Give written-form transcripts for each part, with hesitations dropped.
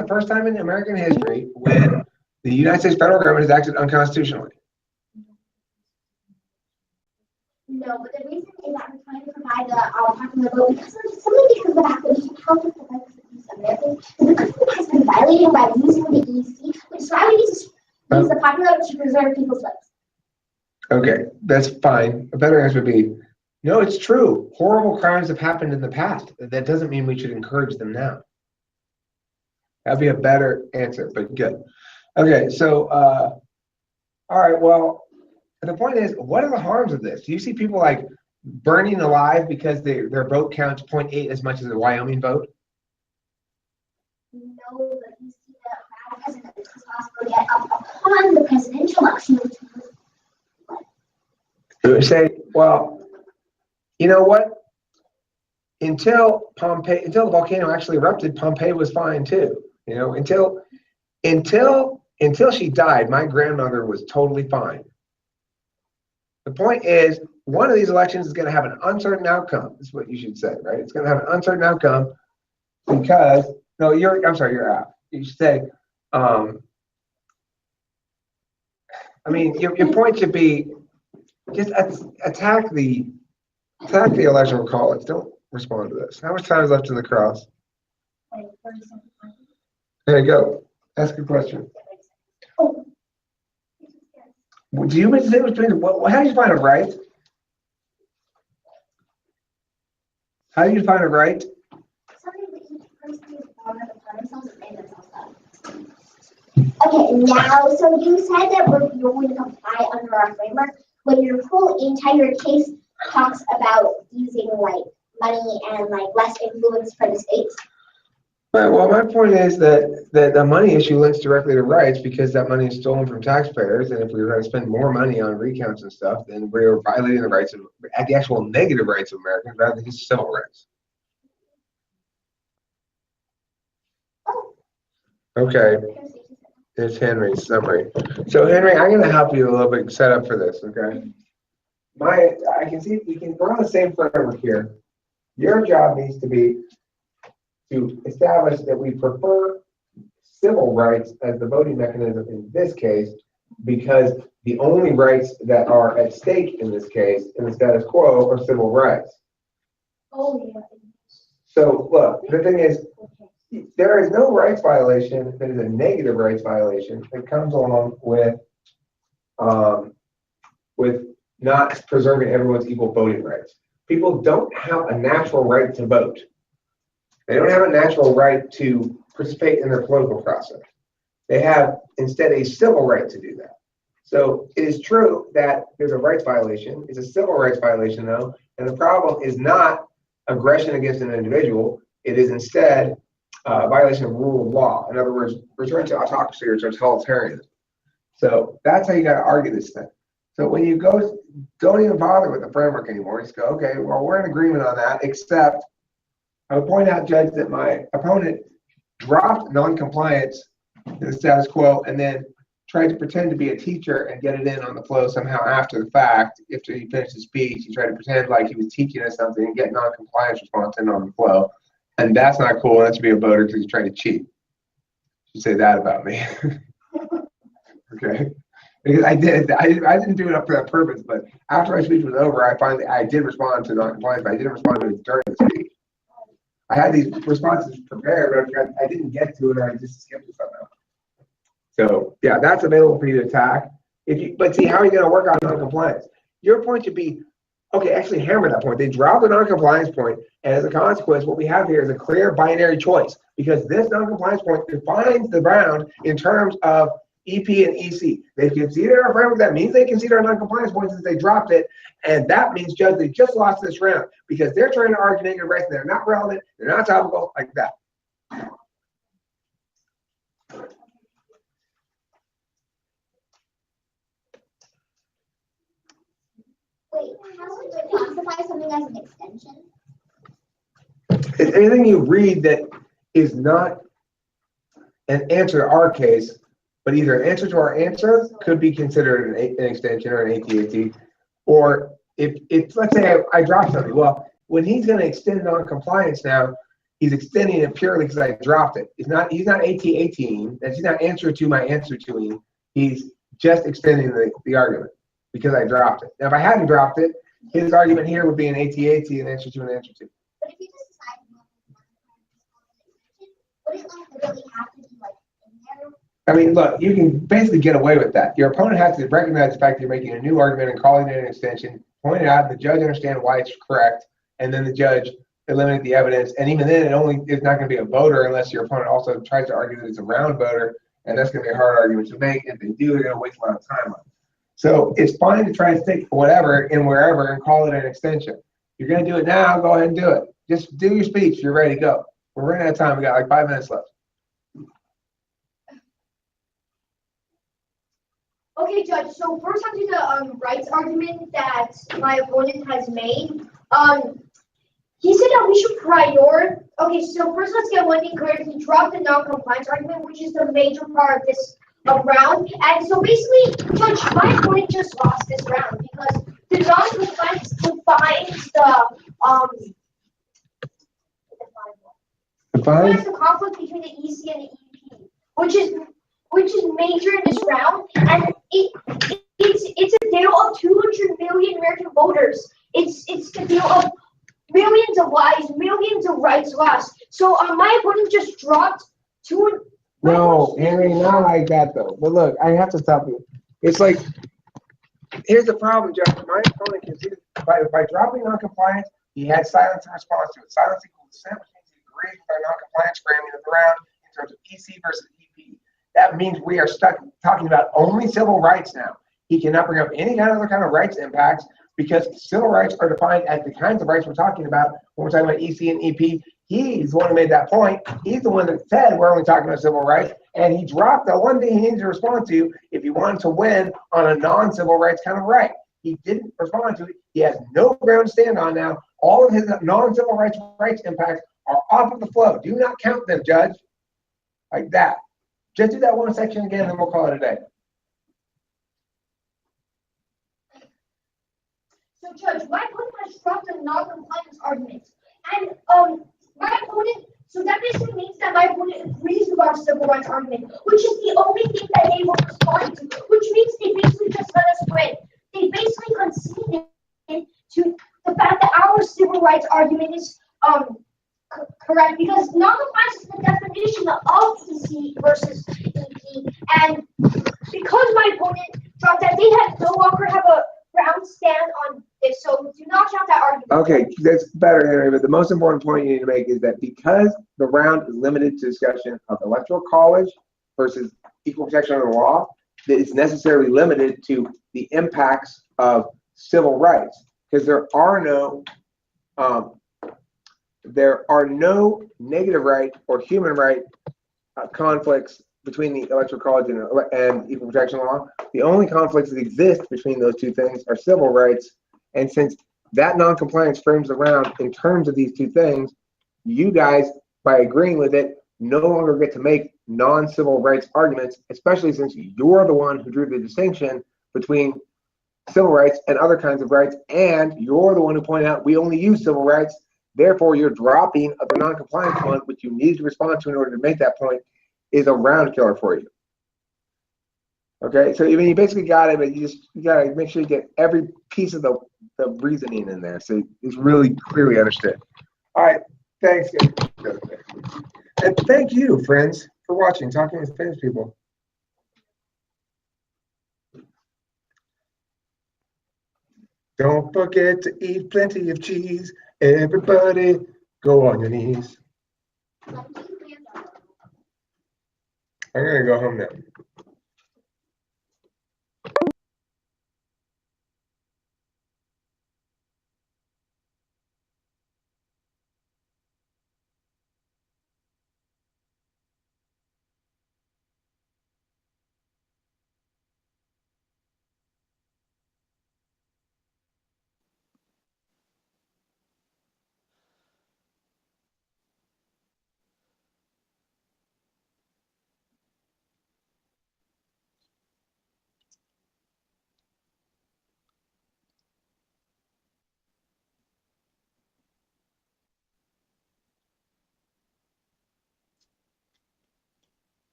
the first time in American history when the United States federal government has acted unconstitutionally. No, but the reason is that we're trying to provide the popular vote because simply because of the fact that we can help with the rights of these Americans. The government has been violating by using the EC, which is why we need to use the popular vote to preserve people's votes. Okay, that's fine. A better answer would be, no, it's true. Horrible crimes have happened in the past. That doesn't mean we should encourage them now. That'd be a better answer, but good. Okay, so, all right, well, the point is, what are the harms of this? Do you see people like burning alive because their vote counts 0.8 as much as the Wyoming vote? No, but you see the president of the hospital get up upon the presidential election. Say, well, you know what? Until the volcano actually erupted, Pompeii was fine too. You know, until she died, my grandmother was totally fine. The point is, one of these elections is going to have an uncertain outcome. Is what you should say, right? It's going to have an uncertain outcome because you're out. You should say, I mean, your point should be just attack the electoral college. Don't respond to this. How much time is left in the cross? There you go. Ask a question. Do you mean to say between how do you define a right? How do you define a right? Something that each person is born upon themselves and made themselves up. Okay, now, so you said that you're going to comply under our framework when your whole entire case talks about using like money and like less influence for the states. Well, my point is that the money issue links directly to rights because that money is stolen from taxpayers, and if we were going to spend more money on recounts and stuff, then we're violating the rights of the actual negative rights of Americans rather than just civil rights. Okay, here's Henry's summary. So Henry, I'm going to help you a little bit set up for this. Okay, I can see we're on the same framework here. Your job needs to be to establish that we prefer civil rights as the voting mechanism in this case, because the only rights that are at stake in this case, in the status quo, are civil rights. Oh, yeah. So look, the thing is, there is no rights violation that is a negative rights violation that comes along with not preserving everyone's equal voting rights. People don't have a natural right to vote. They don't have a natural right to participate in their political process. They have instead a civil right to do that. So it is true that there's a rights violation. It's a civil rights violation though, and the problem is not aggression against an individual. It is instead a violation of rule of law. In other words, return to autocracy or totalitarianism. So that's how you got to argue this thing. So when you go, don't even bother with the framework anymore. Just go, okay, well, we're in agreement on that, except I would point out, Judge, that my opponent dropped non-compliance in the status quo and then tried to pretend to be a teacher and get it in on the flow somehow after the fact. After he finished his speech, he tried to pretend like he was teaching us something and get non-compliance response in on the flow. And that's not cool. That should be a voter because he's trying to cheat. You should say that about me. Okay. Because I didn't do it up for that purpose, but after my speech was over, I did respond to non-compliance, but I didn't respond to it during the speech. I had these responses prepared, but I didn't get to it, or I just skipped it somehow. So yeah, that's available for you to attack. But see, how are you going to work on non-compliance? Your point should be, okay, actually hammer that point. They drop the non-compliance point, and as a consequence, what we have here is a clear binary choice, because this non-compliance point defines the ground in terms of EP and EC. They conceded our framework. That means they conceded our non-compliance points since they dropped it. And that means, Judge, they just lost this round because they're trying to argue negative rights and they're not relevant, they're not topical, like that. Wait, how would you classify something as an extension? It's anything you read that is not an answer to our case, but either an answer to our answer could be considered an extension or an AT-AT, or if let's say I drop something. Well, when he's going to extend non-compliance now, He's extending it purely because I dropped it. He's not AT-ATing. He's not answer to my answer to him. He's just extending the argument because I dropped it. Now, if I hadn't dropped it, his argument here would be an AT-AT, an answer to an answer to. But if you just decide would it really have to be in there? I mean, look, you can basically get away with that. Your opponent has to recognize the fact that you're making a new argument and calling it an extension, point it out, and the judge understand why it's correct, and then the judge eliminate the evidence. And even then, it's not going to be a voter unless your opponent also tries to argue that it's a round voter, and that's going to be a hard argument to make. If they do, they're going to waste a lot of time on it. So it's fine to try to stick whatever in wherever and call it an extension. You're going to do it now, go ahead and do it. Just do your speech. You're ready to go. We're running out of time. We got like 5 minutes left. Okay, Judge, so first I'll do the rights argument that my opponent has made. He said that we should prioritize. Okay, so first let's get one thing clear. He dropped the non-compliance argument, which is the major part of this round. And so basically, Judge, my opponent just lost this round because the non-compliance defines the conflict between the EC and the EP, which is major in this round, and it's a deal of 200 million American voters. It's the deal of millions of lives, millions of rights lost. So my opponent just dropped two. No, Henry, not like that though. But look, I have to stop you. It's like, here's the problem, Jeff. My opponent conceded by dropping non-compliance, he had silence in response to it. Silence equals dissent, which means he agrees with our non-compliance framing of the round in terms of EC versus EP. That means we are stuck talking about only civil rights now. He cannot bring up any other kind of rights impacts because civil rights are defined as the kinds of rights we're talking about when we're talking about EC and EP. He's the one who made that point. He's the one that said we're only talking about civil rights, and he dropped the one thing he needed to respond to if he wanted to win on a non-civil rights kind of right. He didn't respond to it. He has no ground to stand on now. All of his non-civil rights impacts are off of the flow. Do not count them, Judge. Like that. Just do that one section again, and then we'll call it a day. So, Judge, my opponent has dropped a non-compliance argument, and my opponent. So that basically means that my opponent agrees with our civil rights argument, which is the only thing that they will respond to. Which means they basically just let us win. They basically conceded to the fact that our civil rights argument is correct because non-compliance is the definition of EC versus EP, and because my opponent dropped that, they no longer have a ground stand on this, so do not count that argument. Okay, that's better, Henry, but the most important point you need to make is that because the round is limited to discussion of electoral college versus equal protection under the law, that it's necessarily limited to the impacts of civil rights because there are no negative right or human right conflicts between the electoral college and equal protection law. The only conflicts that exist between those two things are civil rights. And since that non-compliance frames the round in terms of these two things, you guys, by agreeing with it, no longer get to make non-civil rights arguments, especially since you're the one who drew the distinction between civil rights and other kinds of rights, and you're the one who pointed out we only use civil rights. Therefore, you're dropping of the non-compliance one, which you need to respond to in order to make that point, is a round killer for you. Okay, so you basically got it, but you gotta make sure you get every piece of the reasoning in there, so it's really clearly understood. All right, thanks, and thank you, friends, for watching Talking with Famous People. Don't forget to eat plenty of cheese. Everybody, go on your knees. I'm gonna go home now.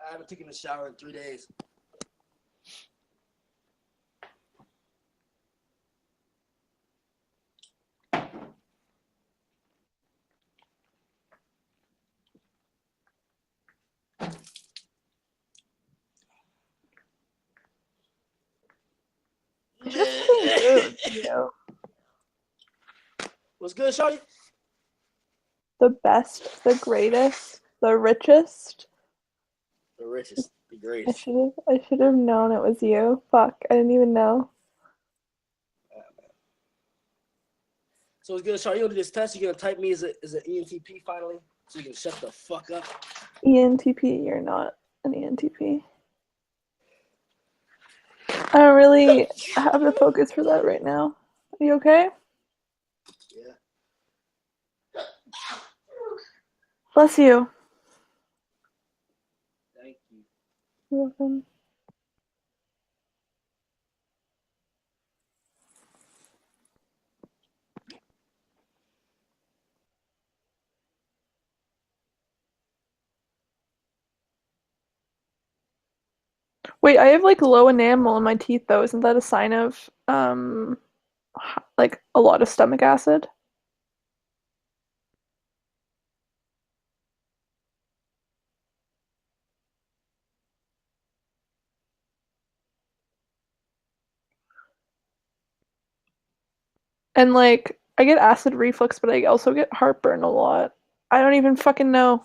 I haven't taken a shower in 3 days. You. What's good, Shawty? The best, the greatest, the richest. The richest, the I greatest. should have known it was you. Fuck, I didn't even know. So it's good, Shawty. You gonna do this test? You're gonna type me as an ENTP finally, so you can shut the fuck up. ENTP, you're not an ENTP. I don't really have the focus for that right now. Are you okay? Yeah. Bless you. Thank you. You're welcome. Wait, I have like low enamel in my teeth though. Isn't that a sign of like a lot of stomach acid? And like I get acid reflux, but I also get heartburn a lot. I don't even fucking know.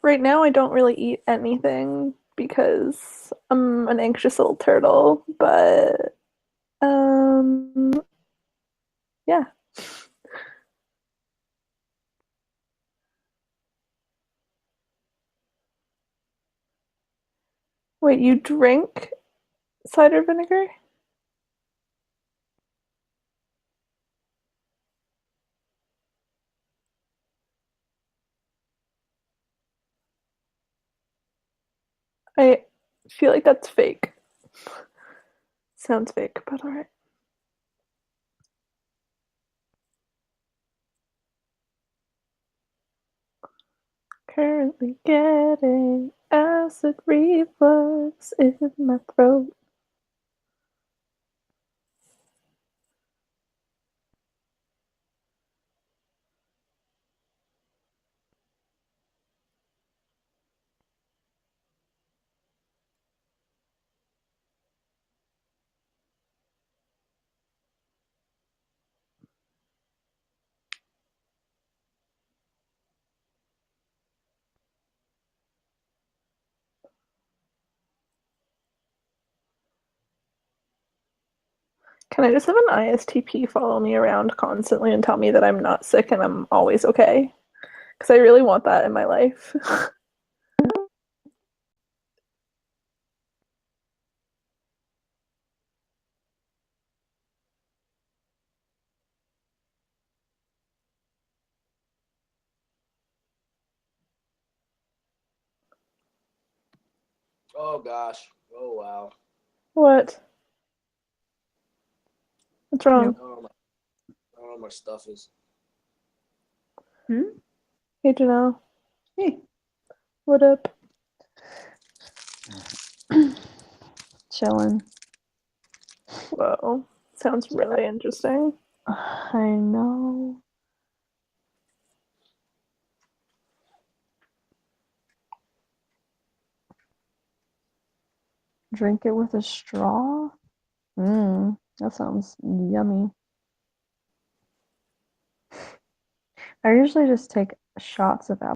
Right now I don't really eat anything because I'm an anxious little turtle, but yeah. Wait, you drink cider vinegar? I feel like that's fake. Sounds fake, but alright. Currently getting acid reflux in my throat. Can I just have an ISTP follow me around constantly and tell me that I'm not sick and I'm always okay? Because I really want that in my life. Oh gosh. Oh wow. What? What's wrong? I don't know where my stuff is. Hey, Janelle. Hey. What up? Chilling. Whoa. Sounds really interesting. I know. Drink it with a straw? That sounds yummy. I usually just take shots of apple